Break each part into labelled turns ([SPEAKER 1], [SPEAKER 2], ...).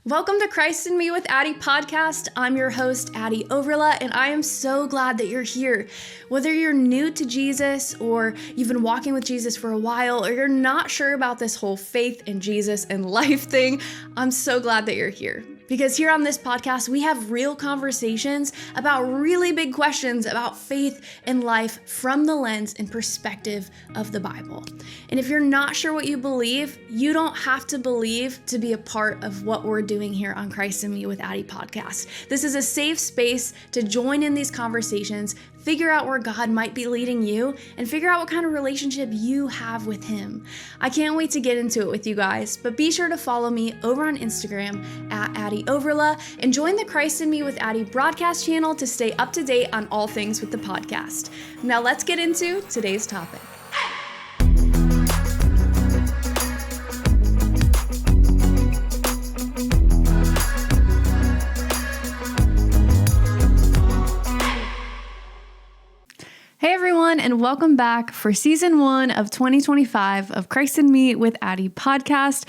[SPEAKER 1] Welcome to Christ in Me with Addie podcast. I'm your host, Addie Overla, and I am so glad that you're here. Whether you're new to Jesus or you've been walking with Jesus for a while, or you're not sure about this whole faith in Jesus and life thing, I'm so glad that you're here. Because here on this podcast, we have real conversations about really big questions about faith and life from the lens and perspective of the Bible. And if you're not sure what you believe, you don't have to believe to be a part of what we're doing here on Christ in Me with Addie podcast. This is a safe space to join in these conversations, figure out where God might be leading you, and figure out what kind of relationship you have with Him. I can't wait to get into it with you guys, but be sure to follow me over on Instagram at Addie Overla and join the Christ in Me with Addie broadcast channel to stay up to date on all things with the podcast. Now let's get into today's topic. Hey everyone, and welcome back for season 1 of 2025 of Christ in Me with Addie podcast.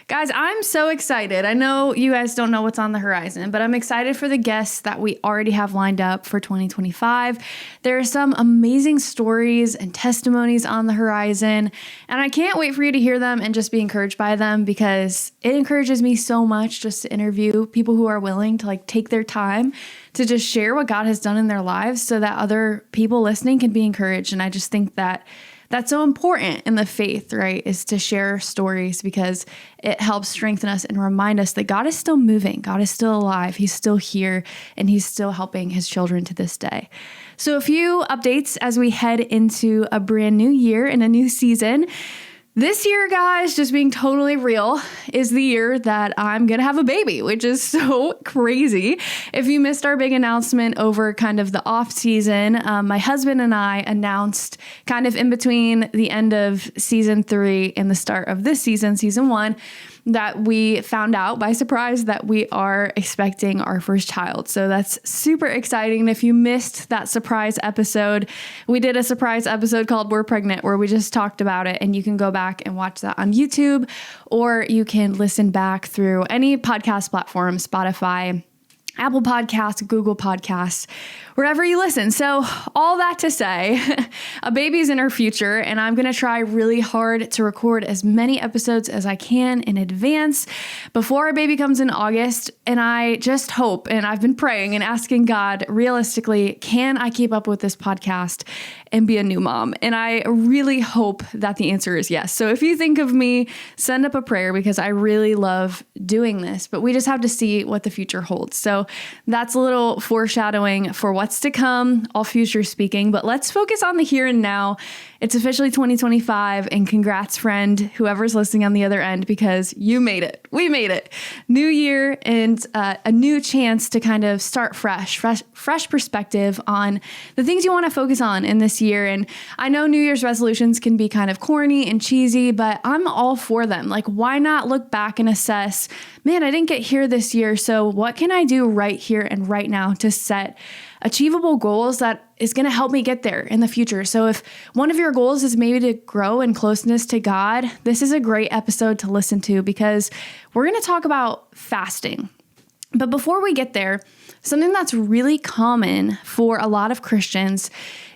[SPEAKER 1] Guys, I'm so excited. I know you guys don't know what's on the horizon, but I'm excited for the guests that we already have lined up for 2025. There are some amazing stories and testimonies on the horizon, and I can't wait for you to hear them and just be encouraged by them, because it encourages me so much just to interview people who are willing to take their time to just share what God has done in their lives so that other people listening can be encouraged. And I just think that that's so important in the faith, right? Is to share stories, because it helps strengthen us and remind us that God is still moving. God is still alive. He's still here, and He's still helping His children to this day. So a few updates as we head into a brand new year and a new season. This year, guys, just being totally real, is the year that I'm going to have a baby, which is so crazy. If you missed our big announcement over kind of the off season, my husband and I announced kind of in between the end of season 3 and the start of this season, season 1, that we found out by surprise that we are expecting our first child. So that's super exciting. And if you missed that surprise episode, we did a surprise episode called We're Pregnant, where we just talked about it, and you can go back and watch that on YouTube, or you can listen back through any podcast platform, Spotify, Apple Podcasts, Google Podcasts, wherever you listen. So all that to say, a baby's in our future, and I'm going to try really hard to record as many episodes as I can in advance before our baby comes in August. And I just hope, and I've been praying and asking God, realistically, can I keep up with this podcast and be a new mom? And I really hope that the answer is yes. So if you think of me, send up a prayer, because I really love doing this, but we just have to see what the future holds. So that's a little foreshadowing for what's to come, all future speaking, but let's focus on the here and now. It's officially 2025, and congrats, friend, whoever's listening on the other end, because you made it. We made it. New year and a new chance to kind of start fresh perspective on the things you want to focus on in this year. And I know New Year's resolutions can be kind of corny and cheesy, but I'm all for them. Why not look back and assess, man, I didn't get here this year, so what can I do right here and right now to set achievable goals that is going to help me get there in the future? So if one of your goals is maybe to grow in closeness to God, this is a great episode to listen to, because we're going to talk about fasting. But before we get there, something that's really common for a lot of Christians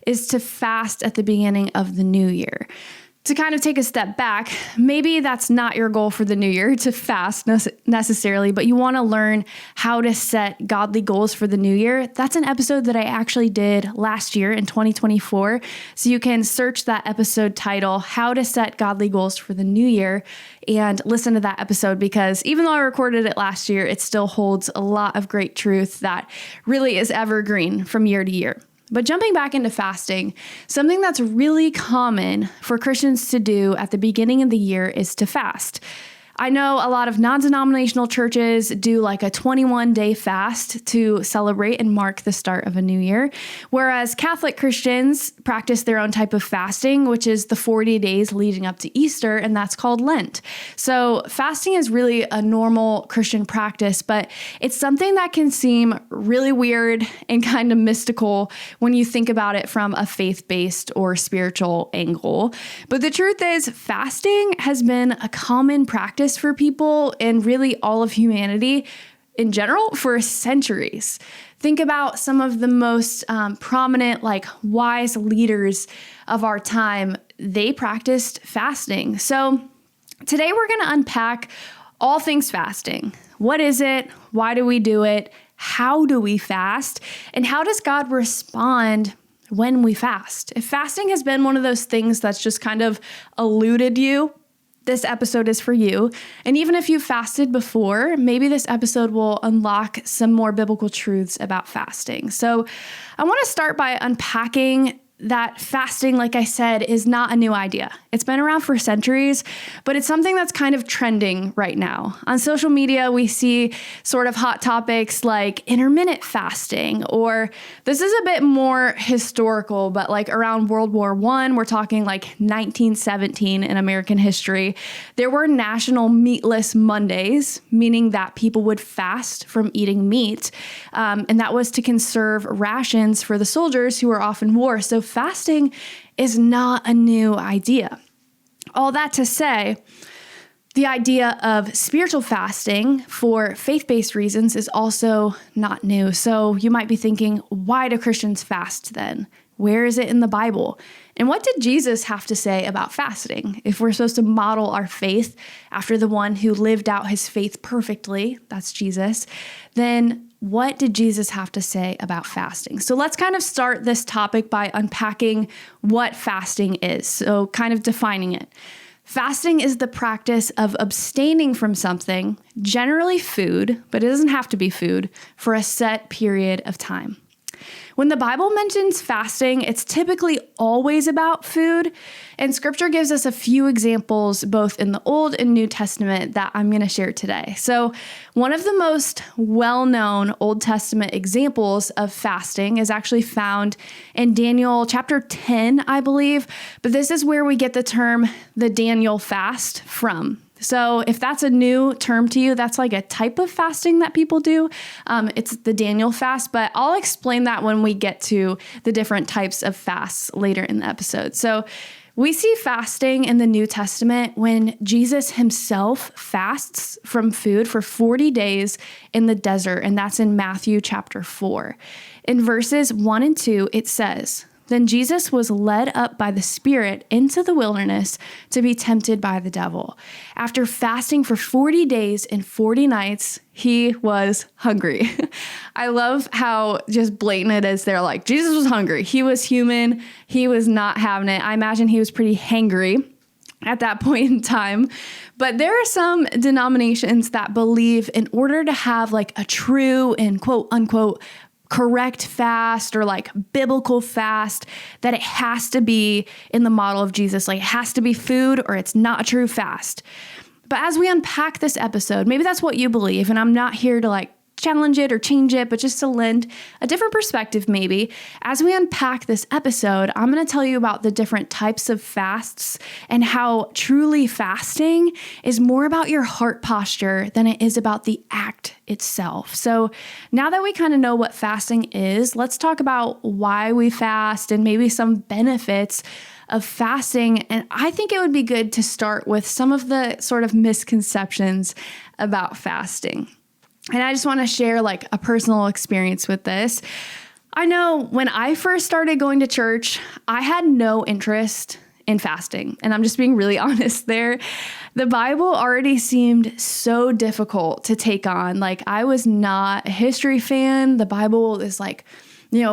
[SPEAKER 1] is to fast at the beginning of the new year. To kind of take a step back, maybe that's not your goal for the new year, to fast necessarily, but you want to learn how to set godly goals for the new year. That's an episode that I actually did last year in 2024. So you can search that episode title, How to Set Godly Goals for the New Year, and listen to that episode, because even though I recorded it last year, it still holds a lot of great truth that really is evergreen from year to year. But jumping back into fasting, something that's really common for Christians to do at the beginning of the year is to fast. I know a lot of non-denominational churches do like a 21-day fast to celebrate and mark the start of a new year, whereas Catholic Christians practice their own type of fasting, which is the 40 days leading up to Easter, and that's called Lent. So fasting is really a normal Christian practice, but it's something that can seem really weird and kind of mystical when you think about it from a faith-based or spiritual angle. But the truth is, fasting has been a common practice practice for people and really all of humanity in general for centuries. Think about some of the most prominent, wise leaders of our time. They practiced fasting. So today we're going to unpack all things fasting. What is it? Why do we do it? How do we fast? And how does God respond when we fast? If fasting has been one of those things that's just kind of eluded you, this episode is for you. And even if you fasted before, maybe this episode will unlock some more biblical truths about fasting. So I want to start by unpacking that fasting, like I said, is not a new idea. It's been around for centuries, but it's something that's kind of trending right now. On social media, we see sort of hot topics like intermittent fasting, or this is a bit more historical, but like around World War I, we're talking like 1917 in American history, there were national meatless Mondays, meaning that people would fast from eating meat. And that was to conserve rations for the soldiers who were off in war. So fasting is not a new idea. All that to say, the idea of spiritual fasting for faith-based reasons is also not new. So you might be thinking, why do Christians fast then? Where is it in the Bible? And what did Jesus have to say about fasting? If we're supposed to model our faith after the one who lived out his faith perfectly, that's Jesus, then what did Jesus have to say about fasting? So let's kind of start this topic by unpacking what fasting is. So kind of defining it. Fasting is the practice of abstaining from something, generally food, but it doesn't have to be food, for a set period of time. When the Bible mentions fasting, it's typically always about food, and Scripture gives us a few examples both in the Old and New Testament that I'm going to share today. So one of the most well-known Old Testament examples of fasting is actually found in Daniel chapter 10, I believe, but this is where we get the term the Daniel fast from. So if that's a new term to you, that's like a type of fasting that people do. It's the Daniel fast, but I'll explain that when we get to the different types of fasts later in the episode. So we see fasting in the New Testament when Jesus himself fasts from food for 40 days in the desert, and that's in Matthew chapter 4. In verses 1 and 2, it says, "Then Jesus was led up by the Spirit into the wilderness to be tempted by the devil. After fasting for 40 days and 40 nights, he was hungry." I love how just blatant it is. They're like, Jesus was hungry. He was human. He was not having it. I imagine he was pretty hangry at that point in time. But there are some denominations that believe in order to have like a true and quote unquote correct fast or like biblical fast, that it has to be in the model of Jesus. Like it has to be food or it's not a true fast. But as we unpack this episode, maybe that's what you believe, and I'm not here to like challenge it or change it, but just to lend a different perspective maybe. As we unpack this episode, I'm going to tell you about the different types of fasts and how truly fasting is more about your heart posture than it is about the act itself. So now that we kind of know what fasting is, let's talk about why we fast and maybe some benefits of fasting. And I think it would be good to start with some of the sort of misconceptions about fasting. And I just want to share like a personal experience with this. I know when I first started going to church, I had no interest in fasting. And I'm just being really honest there. The Bible already seemed so difficult to take on. Like I was not a history fan. The Bible is like,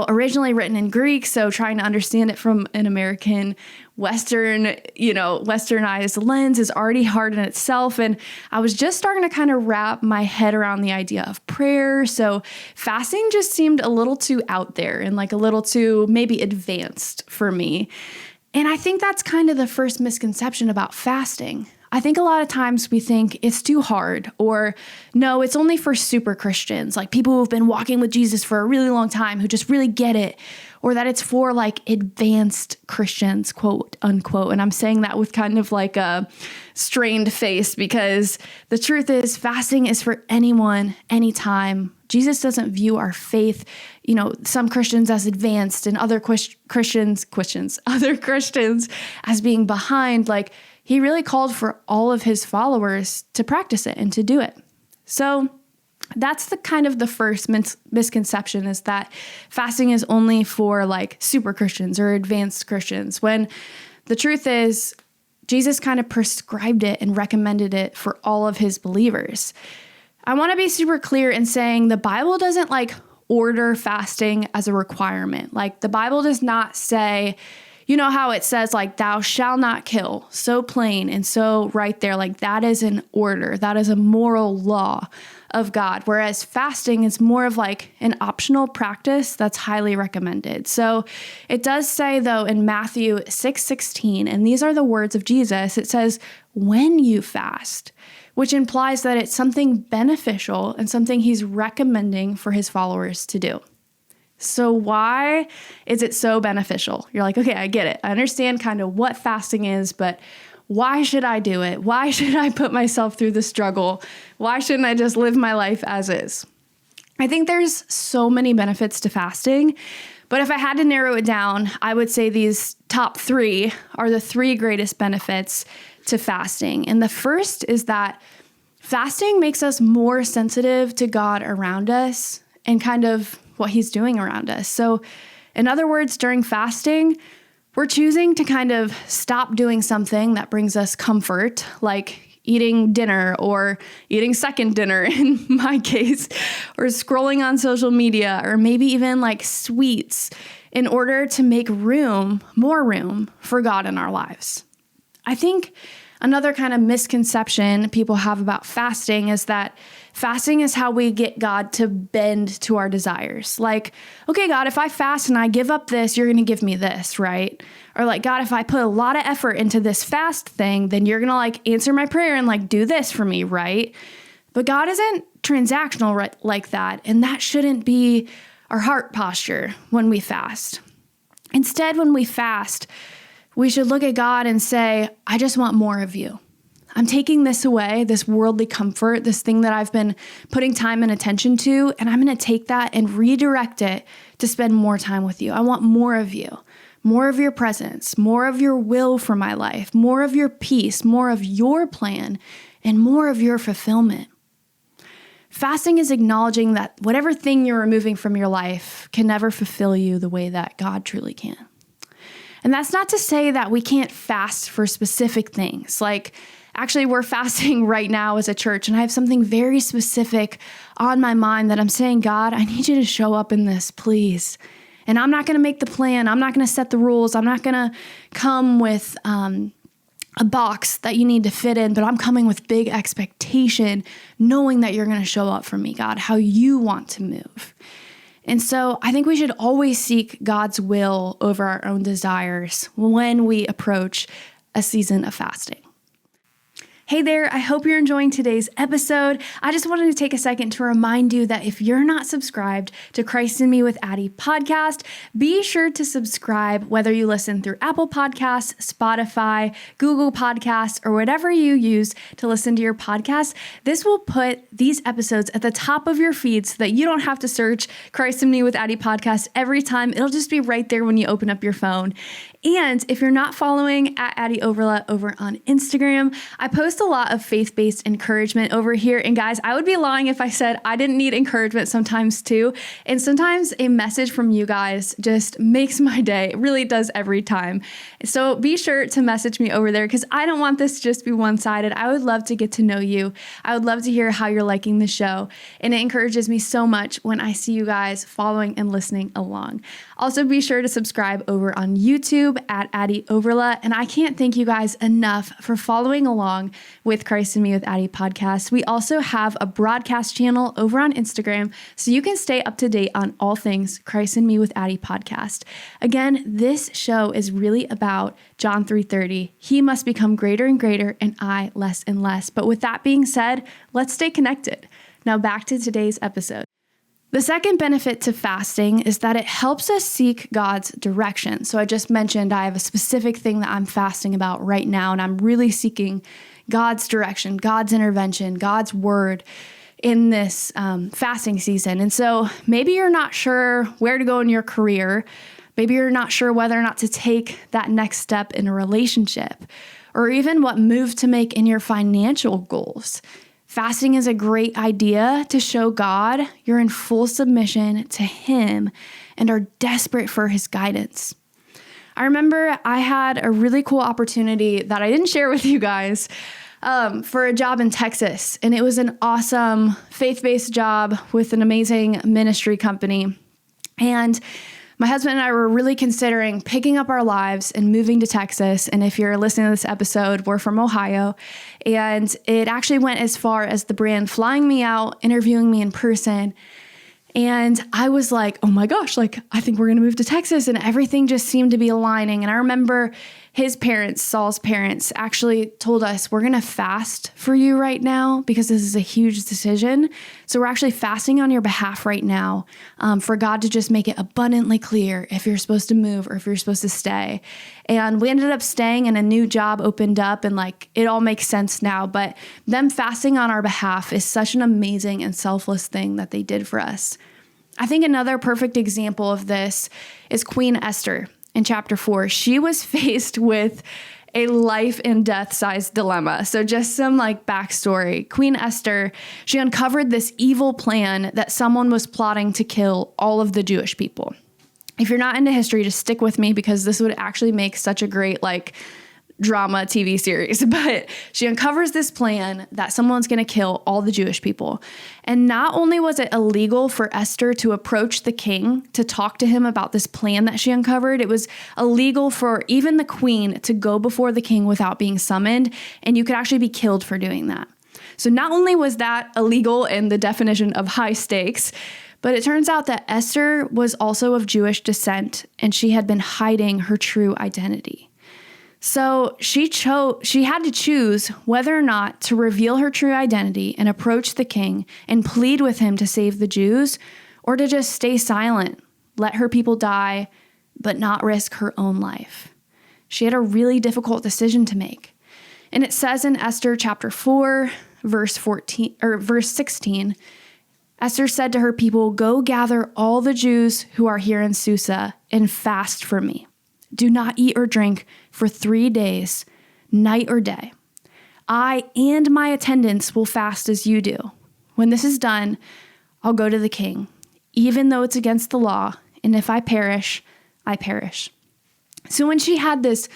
[SPEAKER 1] originally written in Greek. So trying to understand it from an American westernized lens is already hard in itself. And I was just starting to kind of wrap my head around the idea of prayer. So fasting just seemed a little too out there and like a little too maybe advanced for me. And I think that's kind of the first misconception about fasting. I think a lot of times we think it's too hard, or no, it's only for super Christians, like people who've been walking with Jesus for a really long time who just really get it, or that it's for like advanced Christians, quote unquote. And I'm saying that with kind of like a strained face because the truth is fasting is for anyone, anytime. Jesus doesn't view our faith, some Christians as advanced and other Christians as being behind. Like he really called for all of his followers to practice it and to do it. So that's the kind of the first misconception, is that fasting is only for like super Christians or advanced Christians, when the truth is Jesus kind of prescribed it and recommended it for all of his believers. I want to be super clear in saying the Bible doesn't like order fasting as a requirement. Like the Bible does not say, you know how it says like, thou shalt not kill, so plain and so right there, like that is an order, that is a moral law of God. Whereas fasting is more of like an optional practice that's highly recommended. So it does say though in Matthew 6:16, and these are the words of Jesus, it says, when you fast, which implies that it's something beneficial and something he's recommending for his followers to do. So why is it so beneficial? You're like, okay, I get it. I understand kind of what fasting is, but why should I do it? Why should I put myself through the struggle? Why shouldn't I just live my life as is? I think there's so many benefits to fasting, but if I had to narrow it down, I would say these top 3 are the 3 greatest benefits to fasting. And the first is that fasting makes us more sensitive to God around us and kind of what he's doing around us. So in other words, during fasting, we're choosing to kind of stop doing something that brings us comfort, like eating dinner or eating second dinner in my case, or scrolling on social media, or maybe even like sweets, in order to make more room for God in our lives. I think another kind of misconception people have about fasting is that fasting is how we get God to bend to our desires. Like, okay, God, if I fast and I give up this, you're going to give me this, right? Or like, God, if I put a lot of effort into this fast thing, then you're going to like answer my prayer and like do this for me, right? But God isn't transactional like that. And that shouldn't be our heart posture when we fast. Instead, when we fast, we should look at God and say, I just want more of you. I'm taking this away, this worldly comfort, this thing that I've been putting time and attention to, and I'm going to take that and redirect it to spend more time with you. I want more of you, more of your presence, more of your will for my life, more of your peace, more of your plan, and more of your fulfillment. Fasting is acknowledging that whatever thing you're removing from your life can never fulfill you the way that God truly can. And that's not to say that we can't fast for specific things. Like, actually, we're fasting right now as a church, and I have something very specific on my mind that I'm saying, God, I need you to show up in this, please. And I'm not going to make the plan. I'm not going to set the rules. I'm not going to come with a box that you need to fit in, but I'm coming with big expectation, knowing that you're going to show up for me, God, how you want to move. And so I think we should always seek God's will over our own desires when we approach a season of fasting. Hey there, I hope you're enjoying today's episode. I just wanted to take a second to remind you that if you're not subscribed to Christ in Me with Addie podcast, be sure to subscribe, whether you listen through Apple Podcasts, Spotify, Google Podcasts, or whatever you use to listen to your podcast. This will put these episodes at the top of your feed so that you don't have to search Christ in Me with Addie podcast every time. It'll just be right there when you open up your phone. And if you're not following at Addie Overla over on Instagram, I post a lot of faith-based encouragement over here. And guys, I would be lying if I said I didn't need encouragement sometimes too. And sometimes a message from you guys just makes my day. It really does every time. So be sure to message me over there because I don't want this to just be one-sided. I would love to get to know you. I would love to hear how you're liking the show. And it encourages me so much when I see you guys following and listening along. Also, be sure to subscribe over on YouTube at Addie Overla. And I can't thank you guys enough for following along with Christ in Me with Addie podcast. We also have a broadcast channel over on Instagram, so you can stay up to date on all things Christ in Me with Addie podcast. Again, this show is really about John 3:30. He must become greater and greater, and I less and less. But with that being said, let's stay connected. Now back to today's episode. The second benefit to fasting is that it helps us seek God's direction. So I just mentioned I have a specific thing that I'm fasting about right now, and I'm really seeking God's direction, God's intervention, God's word in this fasting season. And so maybe you're not sure where to go in your career. Maybe you're not sure whether or not to take that next step in a relationship. or even what move to make in your financial goals. Fasting is a great idea to show God you're in full submission to Him and are desperate for His guidance. I remember I had a really cool opportunity that I didn't share with you guys for a job in Texas. And it was an awesome faith-based job with an amazing ministry company. And my husband and I were really considering picking up our lives and moving to Texas. And if you're listening to this episode, we're from Ohio. And it actually went as far as the brand flying me out, interviewing me in person. And I was like, oh my gosh, like, I think we're going to move to Texas. And everything just seemed to be aligning. And I remember his parents, Saul's parents, actually told us, we're going to fast for you right now because this is a huge decision. So we're actually fasting on your behalf right now for God to just make it abundantly clear if you're supposed to move or if you're supposed to stay. And we ended up staying, and a new job opened up, and like, it all makes sense now. But them fasting on our behalf is such an amazing and selfless thing that they did for us. I think another perfect example of this is Queen Esther in chapter 4. She was faced with a life and death sized dilemma. So just some like backstory. Queen Esther, she uncovered this evil plan that someone was plotting to kill all of the Jewish people. If you're not into history, just stick with me because this would actually make such a great like drama TV series. But she uncovers this plan that someone's going to kill all the Jewish people. And not only was it illegal for Esther to approach the king to talk to him about this plan that she uncovered, it was illegal for even the queen to go before the king without being summoned. And you could actually be killed for doing that. So not only was that illegal in the definition of high stakes, but it turns out that Esther was also of Jewish descent, and she had been hiding her true identity. So she had to choose whether or not to reveal her true identity and approach the king and plead with him to save the Jews, or to just stay silent, let her people die, but not risk her own life. She had a really difficult decision to make. And it says in Esther chapter 4, verse 16, Esther said to her people, "Go gather all the Jews who are here in Susa and fast for me. Do not eat or drink for 3 days, night or day. I and my attendants will fast as you do. When this is done, I'll go to the king, even though it's against the law, and if I perish, I perish." So when she had this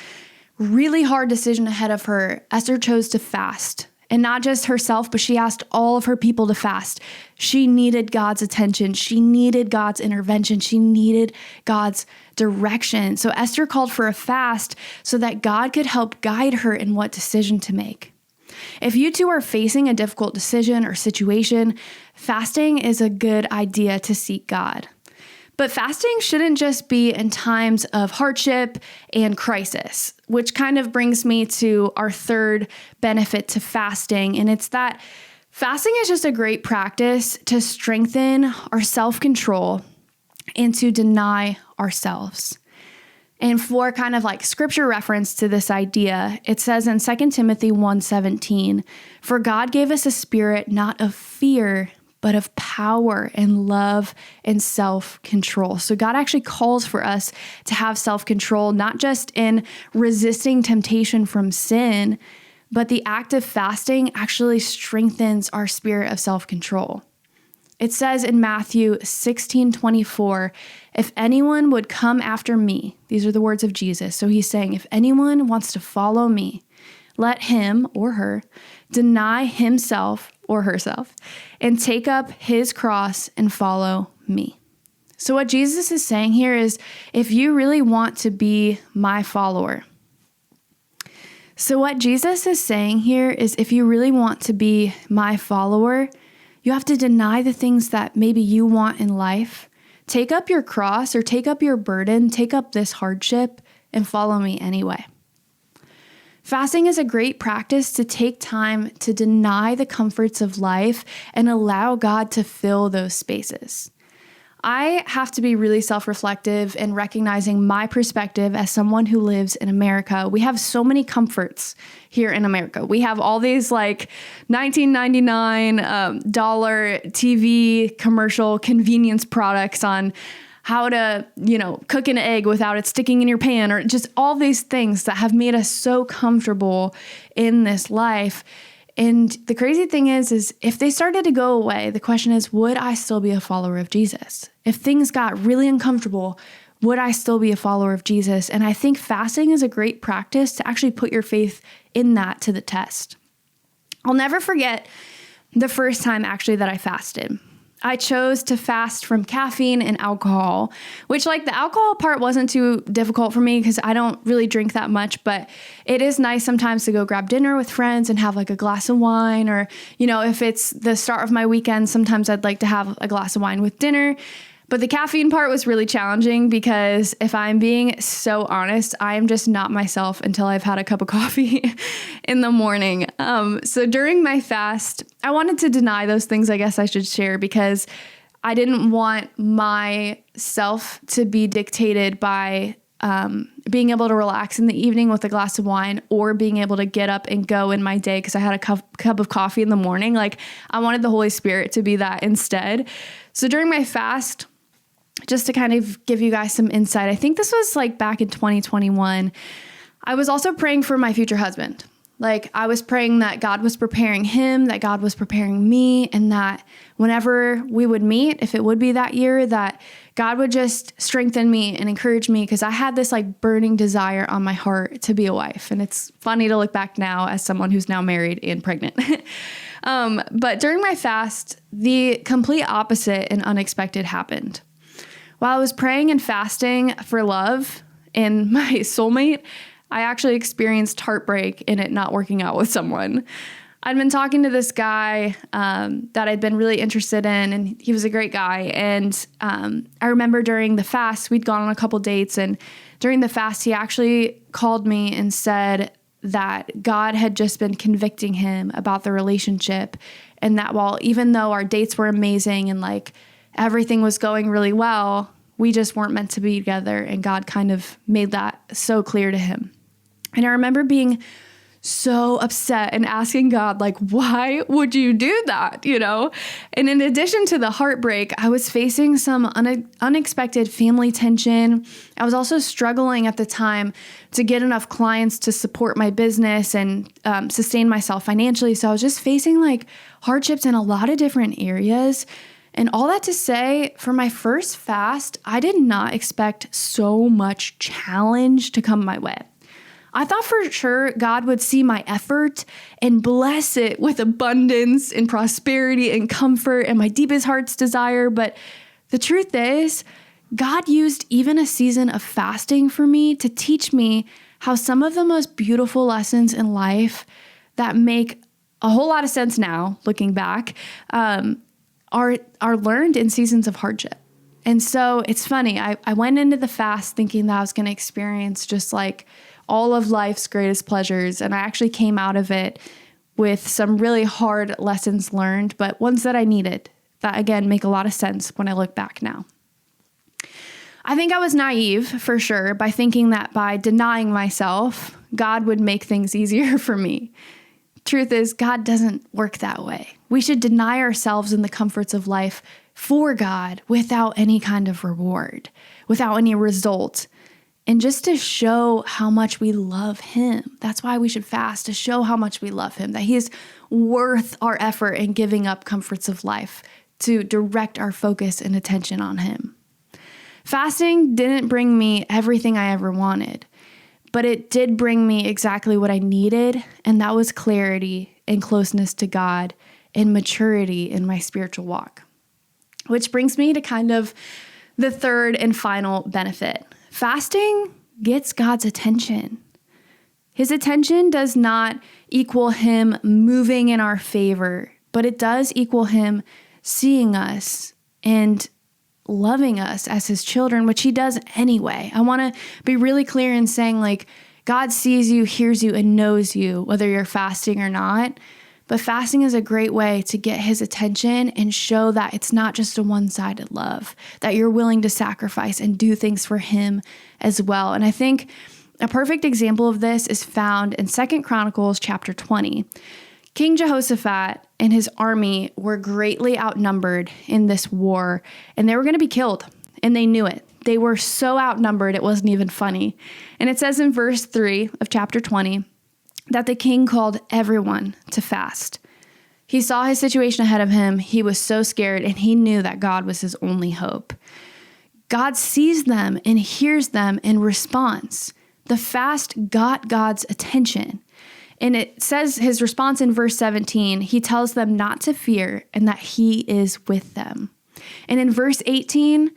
[SPEAKER 1] really hard decision ahead of her, Esther chose to fast. And not just herself, but she asked all of her people to fast. She needed God's attention. She needed God's intervention. She needed God's direction. So Esther called for a fast so that God could help guide her in what decision to make. If you two are facing a difficult decision or situation, fasting is a good idea to seek God. But fasting shouldn't just be in times of hardship and crisis, which kind of brings me to our third benefit to fasting. And it's that fasting is just a great practice to strengthen our self-control and to deny ourselves. And for kind of like scripture reference to this idea, it says in 2 Timothy 1:17, "For God gave us a spirit not of fear, but of power and love and self-control." So God actually calls for us to have self-control, not just in resisting temptation from sin, but the act of fasting actually strengthens our spirit of self-control. It says in Matthew 16:24, "If anyone would come after me," these are the words of Jesus. So he's saying, if anyone wants to follow me, let him or her deny himself or herself and take up his cross and follow me. So what Jesus is saying here is, if you really want to be my follower. So what Jesus is saying here is, if you really want to be my follower, you have to deny the things that maybe you want in life. Take up your cross or take up your burden, take up this hardship and follow me anyway. Fasting is a great practice to take time to deny the comforts of life and allow God to fill those spaces. I have to be really self-reflective in recognizing my perspective as someone who lives in America. We have so many comforts here in America. We have all these like $19.99 dollar TV commercial convenience products on how to, cook an egg without it sticking in your pan, or just all these things that have made us so comfortable in this life. And the crazy thing is if they started to go away, the question is, would I still be a follower of Jesus? If things got really uncomfortable, would I still be a follower of Jesus? And I think fasting is a great practice to actually put your faith in that to the test. I'll never forget the first time actually that I fasted. I chose to fast from caffeine and alcohol, which the alcohol part wasn't too difficult for me because I don't really drink that much, but it is nice sometimes to go grab dinner with friends and have a glass of wine, or, if it's the start of my weekend, sometimes I'd like to have a glass of wine with dinner. But the caffeine part was really challenging because if I'm being so honest, I am just not myself until I've had a cup of coffee in the morning. So during my fast, I wanted to deny those things, I guess I should share, because I didn't want myself to be dictated by being able to relax in the evening with a glass of wine, or being able to get up and go in my day because I had a cup of coffee in the morning. I wanted the Holy Spirit to be that instead. So during my fast, just to kind of give you guys some insight, I think this was back in 2021, I was also praying for my future husband. I was praying that God was preparing him, that God was preparing me, and that whenever we would meet, if it would be that year, that God would just strengthen me and encourage me, because I had this burning desire on my heart to be a wife. And it's funny to look back now as someone who's now married and pregnant. But during my fast, the complete opposite and unexpected happened. While I was praying and fasting for love and my soulmate, I actually experienced heartbreak in it not working out with someone. I'd been talking to this guy that I'd been really interested in, and he was a great guy. And I remember during the fast, we'd gone on a couple dates, and during the fast, he actually called me and said that God had just been convicting him about the relationship, and that even though our dates were amazing and everything was going really well, we just weren't meant to be together, and God kind of made that so clear to him. And I remember being so upset and asking God, why would you do that? And in addition to the heartbreak, I was facing some unexpected family tension. I was also struggling at the time to get enough clients to support my business and sustain myself financially. So I was just facing hardships in a lot of different areas. And all that to say, for my first fast, I did not expect so much challenge to come my way. I thought for sure God would see my effort and bless it with abundance and prosperity and comfort and my deepest heart's desire. But the truth is, God used even a season of fasting for me to teach me how some of the most beautiful lessons in life that make a whole lot of sense now, looking back, are learned in seasons of hardship. And so it's funny, I went into the fast thinking that I was going to experience just all of life's greatest pleasures. And I actually came out of it with some really hard lessons learned, but ones that I needed, that again make a lot of sense when I look back now. I think I was naive for sure by thinking that by denying myself, God would make things easier for me. Truth is, God doesn't work that way. We should deny ourselves in the comforts of life for God without any kind of reward, without any result, and just to show how much we love him. That's why we should fast, to show how much we love him, that he's worth our effort in giving up comforts of life to direct our focus and attention on him. Fasting didn't bring me everything I ever wanted, but it did bring me exactly what I needed, and that was clarity and closeness to God and maturity in my spiritual walk. Which brings me to kind of the third and final benefit. Fasting gets God's attention. His attention does not equal him moving in our favor, but it does equal him seeing us and loving us as his children, which he does anyway. I want to be really clear in saying God sees you, hears you, and knows you, whether you're fasting or not. But fasting is a great way to get his attention and show that it's not just a one-sided love, that you're willing to sacrifice and do things for him as well. And I think a perfect example of this is found in 2 Chronicles chapter 20. King Jehoshaphat and his army were greatly outnumbered in this war, and they were going to be killed. and they knew it. They were so outnumbered, it wasn't even funny. And it says in verse 3 of chapter 20 that the king called everyone to fast. He saw his situation ahead of him. He was so scared, and he knew that God was his only hope. God sees them and hears them and responds. The fast got God's attention. And it says his response in verse 17, he tells them not to fear and that he is with them. And in verse 18,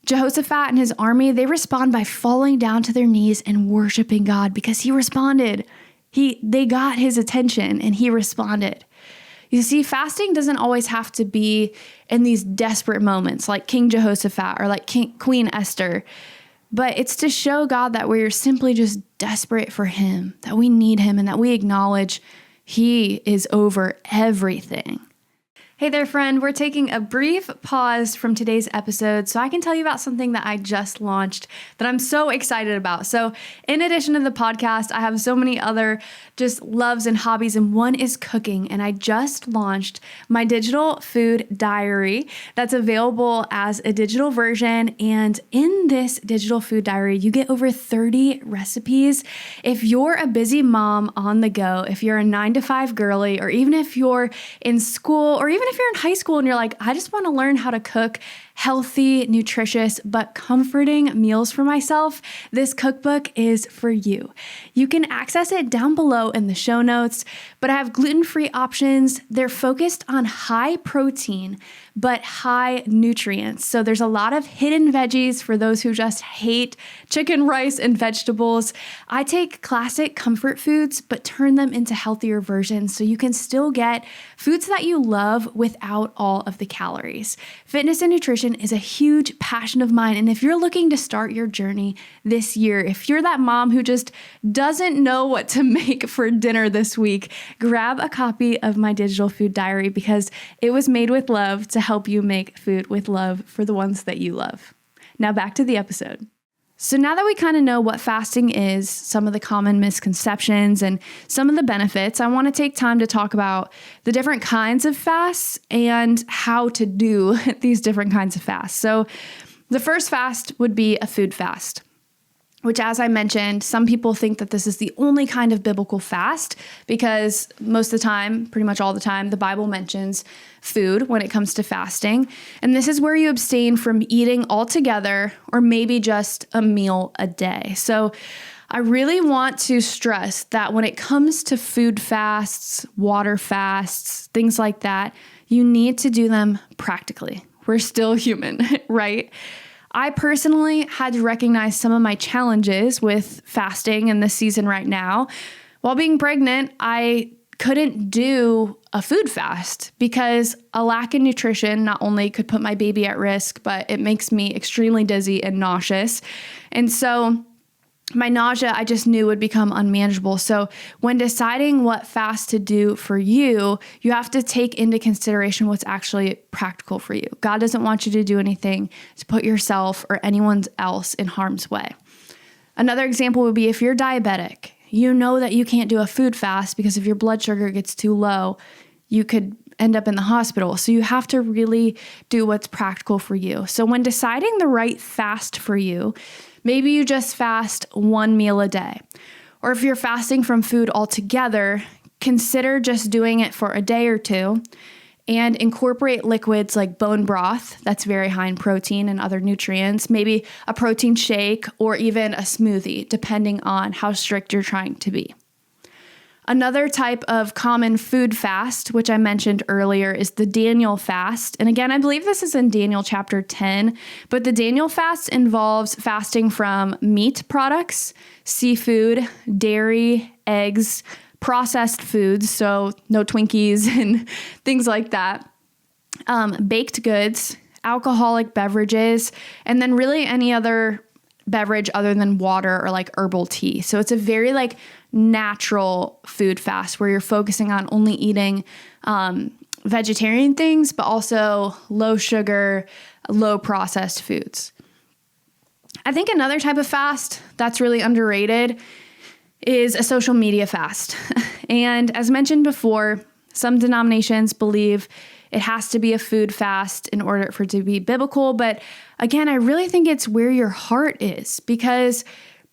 [SPEAKER 1] Jehoshaphat and his army, they respond by falling down to their knees and worshiping God because he responded. They got his attention and he responded. You see, fasting doesn't always have to be in these desperate moments like King Jehoshaphat or like Queen Esther, but it's to show God that we're simply just desperate for him, that we need him, and that we acknowledge he is over everything. Hey there, friend. We're taking a brief pause from today's episode so I can tell you about something that I just launched that I'm so excited about. So in addition to the podcast, I have so many other just loves and hobbies, and one is cooking. And I just launched my digital food diary that's available as a digital version. And in this digital food diary, you get over 30 recipes. If you're a busy mom on the go, if you're a 9-to-5 girly, or even if you're in school, or even if you're in high school and you're like, I just want to learn how to cook healthy, nutritious, but comforting meals for myself, this cookbook is for you. You can access it down below in the show notes, but I have gluten-free options. They're focused on high protein, but high nutrients. So there's a lot of hidden veggies for those who just hate chicken, rice, and vegetables. I take classic comfort foods, but turn them into healthier versions so you can still get foods that you love without all of the calories. Fitness and nutrition is a huge passion of mine. And if you're looking to start your journey this year, if you're that mom who just doesn't know what to make for dinner this week, grab a copy of my digital food diary because it was made with love to help you make food with love for the ones that you love. Now back to the episode. So now that we kind of know what fasting is, some of the common misconceptions and some of the benefits, I want to take time to talk about the different kinds of fasts and how to do these different kinds of fasts. So the first fast would be a food fast, which, as I mentioned, some people think that this is the only kind of biblical fast because most of the time, pretty much all the time, the Bible mentions food when it comes to fasting. And this is where you abstain from eating altogether or maybe just a meal a day. So I really want to stress that when it comes to food fasts, water fasts, things like that, you need to do them practically. We're still human, right? I personally had to recognize some of my challenges with fasting in this season right now. While being pregnant, I couldn't do a food fast because a lack in nutrition not only could put my baby at risk, but it makes me extremely dizzy and nauseous. And so my nausea, I just knew would become unmanageable. So when deciding what fast to do for you, you have to take into consideration what's actually practical for you. God doesn't want you to do anything to put yourself or anyone else in harm's way. Another example would be if you're diabetic, you know that you can't do a food fast because if your blood sugar gets too low, you could end up in the hospital. So you have to really do what's practical for you. So when deciding the right fast for you, maybe you just fast one meal a day. Or if you're fasting from food altogether, consider just doing it for a day or two and incorporate liquids like bone broth, that's very high in protein and other nutrients, maybe a protein shake or even a smoothie, depending on how strict you're trying to be. Another type of common food fast, which I mentioned earlier, is the Daniel fast. And again, I believe this is in Daniel chapter 10, but the Daniel fast involves fasting from meat products, seafood, dairy, eggs, processed foods, so no Twinkies and things like that, baked goods, alcoholic beverages, and then really any other beverage other than water or like herbal tea. So it's a very like natural food fast where you're focusing on only eating vegetarian things, but also low sugar, low processed foods. I think another type of fast that's really underrated is a social media fast. And as mentioned before, some denominations believe it has to be a food fast in order for it to be biblical. But again, I really think it's where your heart is, because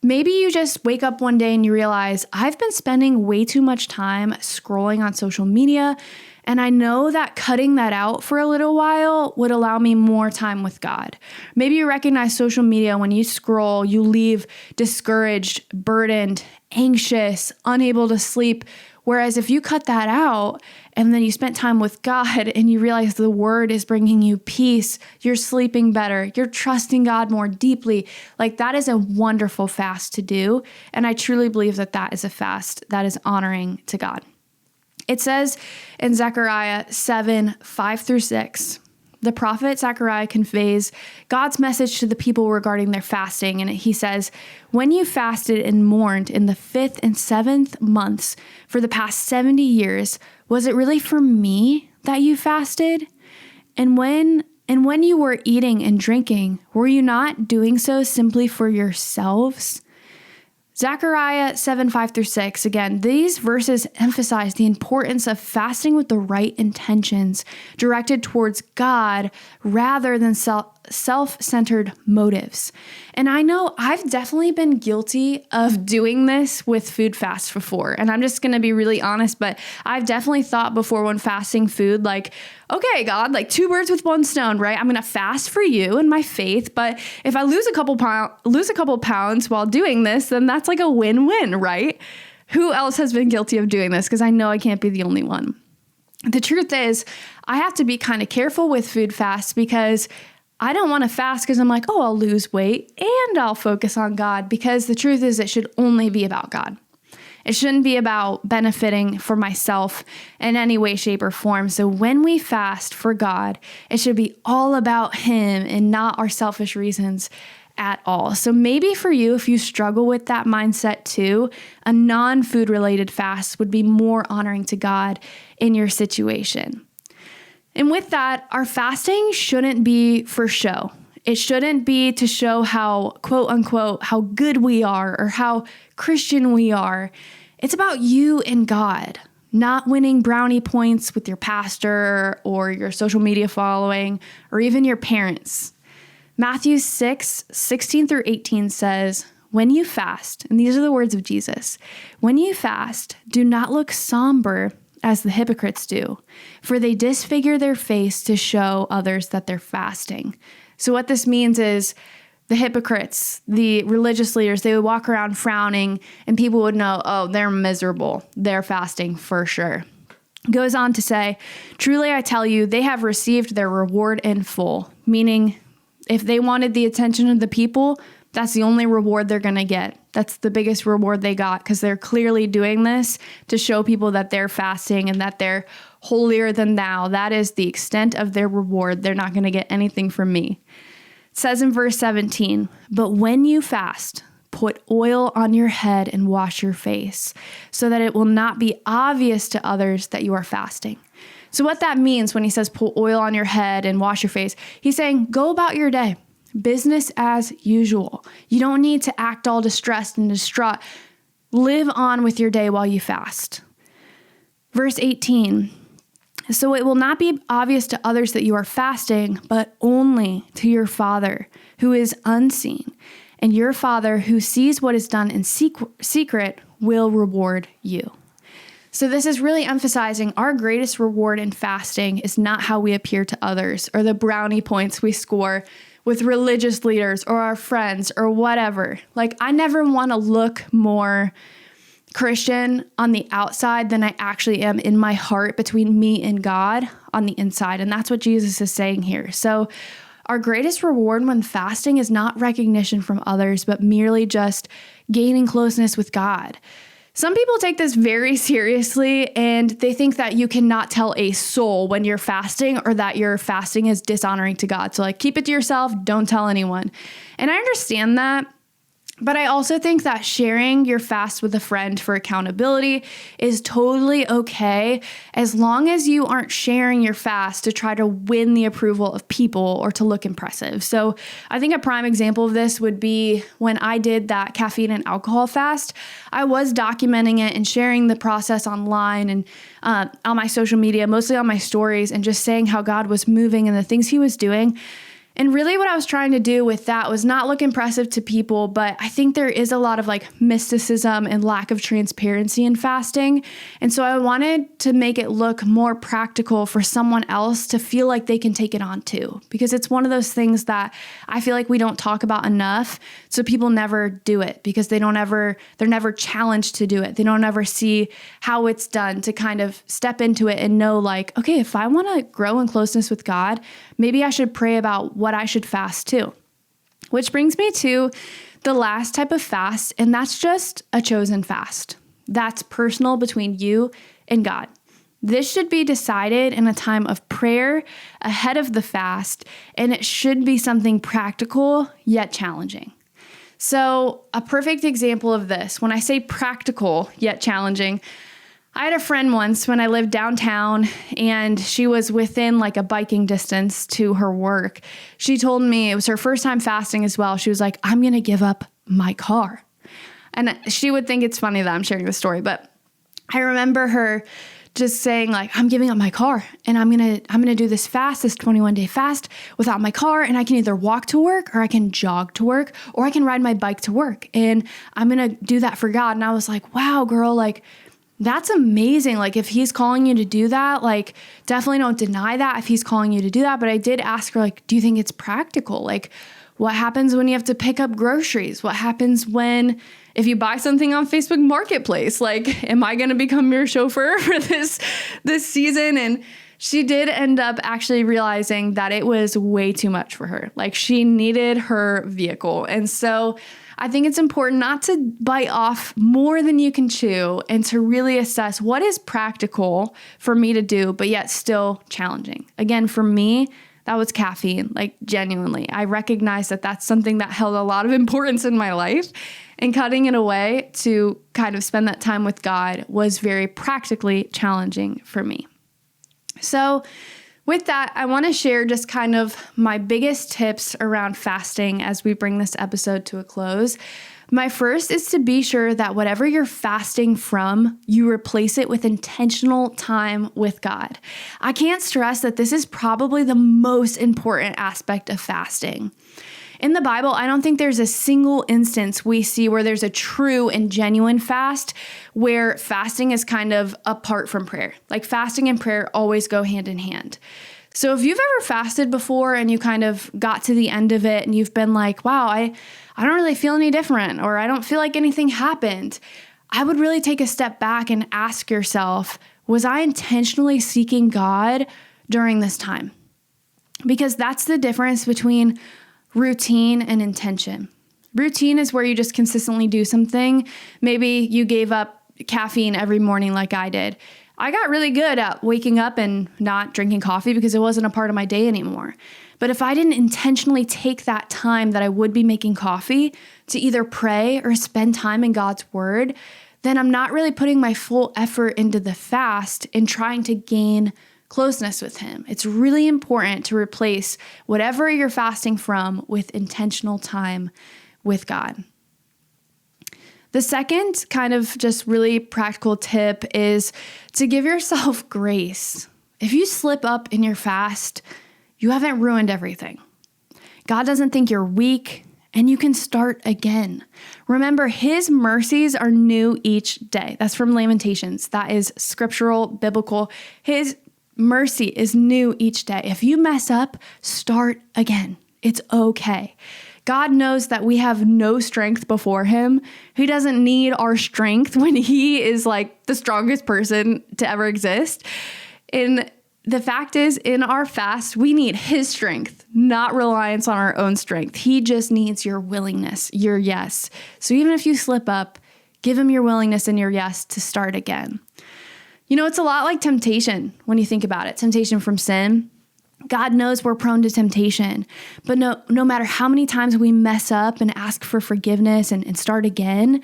[SPEAKER 1] maybe you just wake up one day and you realize I've been spending way too much time scrolling on social media. And I know that cutting that out for a little while would allow me more time with God. Maybe you recognize social media when you scroll, you leave discouraged, burdened, anxious, unable to sleep. Whereas if you cut that out and then you spent time with God and you realize the word is bringing you peace, you're sleeping better, you're trusting God more deeply, like that is a wonderful fast to do. And I truly believe that that is a fast that is honoring to God. It says in Zechariah 7:5-6, the prophet Zechariah conveys God's message to the people regarding their fasting. And he says, when you fasted and mourned in the 5th and 7th months for the past 70 years, was it really for me that you fasted? And when you were eating and drinking, were you not doing so simply for yourselves? Zechariah 7:5-6, again, these verses emphasize the importance of fasting with the right intentions directed towards God rather than self-centered motives. And I know I've definitely been guilty of doing this with food fasts before. And I'm just going to be really honest, but I've definitely thought before when fasting food, like, okay, God, like 2 birds with 1 stone, right? I'm going to fast for you and my faith. But if I lose a couple pounds while doing this, then that's like a win-win, right? Who else has been guilty of doing this? Because I know I can't be the only one. The truth is, I have to be kind of careful with food fasts because I don't want to fast because I'm like, oh, I'll lose weight and I'll focus on God, because the truth is it should only be about God. It shouldn't be about benefiting for myself in any way, shape, or form. So when we fast for God, it should be all about Him and not our selfish reasons at all. So maybe for you, if you struggle with that mindset too, a non-food related fast would be more honoring to God in your situation. And with that, our fasting shouldn't be for show. It shouldn't be to show how, quote unquote, how good we are or how Christian we are. It's about you and God, not winning brownie points with your pastor or your social media following or even your parents. Matthew 6:16-18 says, when you fast, and these are the words of Jesus, when you fast, do not look somber as the hypocrites do, for they disfigure their face to show others that they're fasting. So what this means is the hypocrites, the religious leaders, they would walk around frowning and people would know, oh, they're miserable. They're fasting for sure. Goes on to say, truly I tell you, they have received their reward in full, meaning if they wanted the attention of the people, that's the only reward they're going to get. That's the biggest reward they got because they're clearly doing this to show people that they're fasting and that they're holier than thou. That is the extent of their reward. They're not going to get anything from me. It says in verse 17, but when you fast, put oil on your head and wash your face so that it will not be obvious to others that you are fasting. So what that means when he says put oil on your head and wash your face, he's saying go about your day. Business as usual. You don't need to act all distressed and distraught. Live on with your day while you fast. Verse 18. So it will not be obvious to others that you are fasting, but only to your Father who is unseen. And your Father who sees what is done in secret will reward you. So this is really emphasizing our greatest reward in fasting is not how we appear to others or the brownie points we score with religious leaders or our friends or whatever. Like, I never want to look more Christian on the outside than I actually am in my heart between me and God on the inside. And that's what Jesus is saying here. So our greatest reward when fasting is not recognition from others, but merely just gaining closeness with God. Some people take this very seriously and they think that you cannot tell a soul when you're fasting or that your fasting is dishonoring to God. So like, keep it to yourself, don't tell anyone. And I understand that, But I also think that sharing your fast with a friend for accountability is totally okay as long as you aren't sharing your fast to try to win the approval of people or to look impressive. So I think a prime example of this would be when I did that caffeine and alcohol fast. I was documenting it and sharing the process online and on my social media, mostly on my stories, and just saying how God was moving and the things he was doing. And really what I was trying to do with that was not look impressive to people, but I think there is a lot of like mysticism and lack of transparency in fasting. And so I wanted to make it look more practical for someone else to feel like they can take it on too, because it's one of those things that I feel like we don't talk about enough. So people never do it because they're never challenged to do it. They don't ever see how it's done to kind of step into it and know like, okay, if I want to grow in closeness with God, maybe I should pray about what I should fast too. Which brings me to the last type of fast, and that's just a chosen fast. That's personal between you and God. This should be decided in a time of prayer ahead of the fast, and it should be something practical yet challenging. So a perfect example of this, when I say practical yet challenging, I had a friend once when I lived downtown and she was within like a biking distance to her work. She told me it was her first time fasting as well. She was like, I'm going to give up my car. And she would think it's funny that I'm sharing this story, but I remember her just saying like, I'm giving up my car and I'm going to do this fast, this 21-day fast without my car. And I can either walk to work or I can jog to work or I can ride my bike to work. And I'm going to do that for God. And I was like, wow, girl, like, that's amazing. Like if he's calling you to do that, like definitely don't deny that if he's calling you to do that. But I did ask her, like, do you think it's practical? Like what happens when you have to pick up groceries? What happens if you buy something on Facebook Marketplace? Like, am I going to become your chauffeur for this season? And she did end up actually realizing that it was way too much for her. Like she needed her vehicle. And so I think it's important not to bite off more than you can chew and to really assess what is practical for me to do, but yet still challenging. Again, for me, that was caffeine, like genuinely. I recognized that that's something that held a lot of importance in my life, and cutting it away to kind of spend that time with God was very practically challenging for me. So with that, I want to share just kind of my biggest tips around fasting as we bring this episode to a close. My first is to be sure that whatever you're fasting from, you replace it with intentional time with God. I can't stress that this is probably the most important aspect of fasting. In the Bible, I don't think there's a single instance we see where there's a true and genuine fast where fasting is kind of apart from prayer. Like fasting and prayer always go hand in hand. So if you've ever fasted before and you kind of got to the end of it and you've been like, wow, I don't really feel any different, or I don't feel like anything happened, I would really take a step back and ask yourself, was I intentionally seeking God during this time? Because that's the difference between routine and intention. Routine is where you just consistently do something. Maybe you gave up caffeine every morning like I did. I got really good at waking up and not drinking coffee because it wasn't a part of my day anymore. But if I didn't intentionally take that time that I would be making coffee to either pray or spend time in God's word, then I'm not really putting my full effort into the fast and trying to gain closeness with him. It's really important to replace whatever you're fasting from with intentional time with God. The second kind of just really practical tip is to give yourself grace. If you slip up in your fast, you haven't ruined everything. God doesn't think you're weak, and you can start again. Remember, his mercies are new each day. That's from Lamentations. That is scriptural, biblical. His mercy is new each day. If you mess up, start again. It's okay. God knows that we have no strength before him. He doesn't need our strength when he is like the strongest person to ever exist. And the fact is, in our fast, we need his strength, not reliance on our own strength. He just needs your willingness, your yes. So even if you slip up, give him your willingness and your yes to start again. You know, it's a lot like temptation when you think about it. Temptation from sin. God knows we're prone to temptation, but no matter how many times we mess up and ask for forgiveness and start again,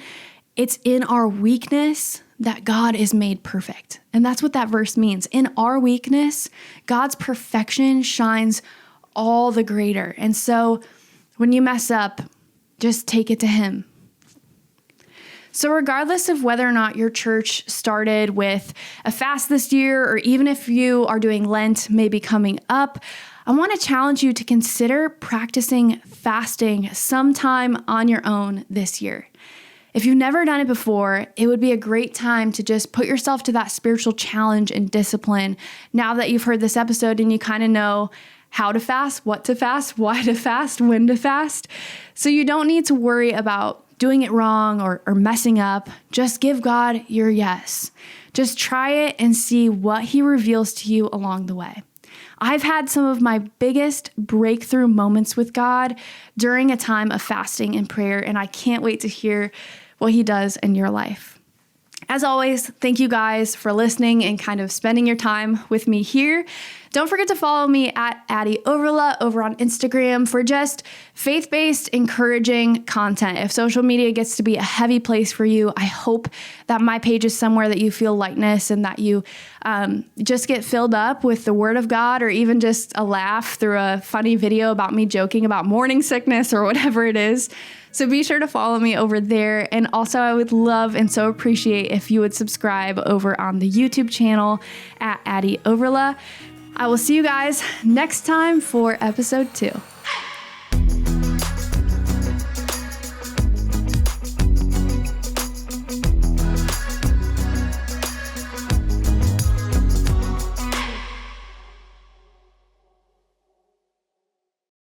[SPEAKER 1] it's in our weakness that God is made perfect. And that's what that verse means. In our weakness, God's perfection shines all the greater. And so when you mess up, just take it to Him. So regardless of whether or not your church started with a fast this year, or even if you are doing Lent maybe coming up, I want to challenge you to consider practicing fasting sometime on your own this year. If you've never done it before, it would be a great time to just put yourself to that spiritual challenge and discipline. Now that you've heard this episode and you kind of know how to fast, what to fast, why to fast, when to fast. So you don't need to worry about doing it wrong or messing up. Just give God your yes. Just try it and see what He reveals to you along the way. I've had some of my biggest breakthrough moments with God during a time of fasting and prayer, and I can't wait to hear what He does in your life. As always, thank you guys for listening and kind of spending your time with me here. Don't forget to follow me at Addie over on Instagram for just faith-based, encouraging content. If social media gets to be a heavy place for you, I hope that my page is somewhere that you feel lightness and that you just get filled up with the Word of God, or even just a laugh through a funny video about me joking about morning sickness or whatever it is. So be sure to follow me over there. And also, I would love and so appreciate if you would subscribe over on the YouTube channel at Addie Overla. I will see you guys next time for episode 2.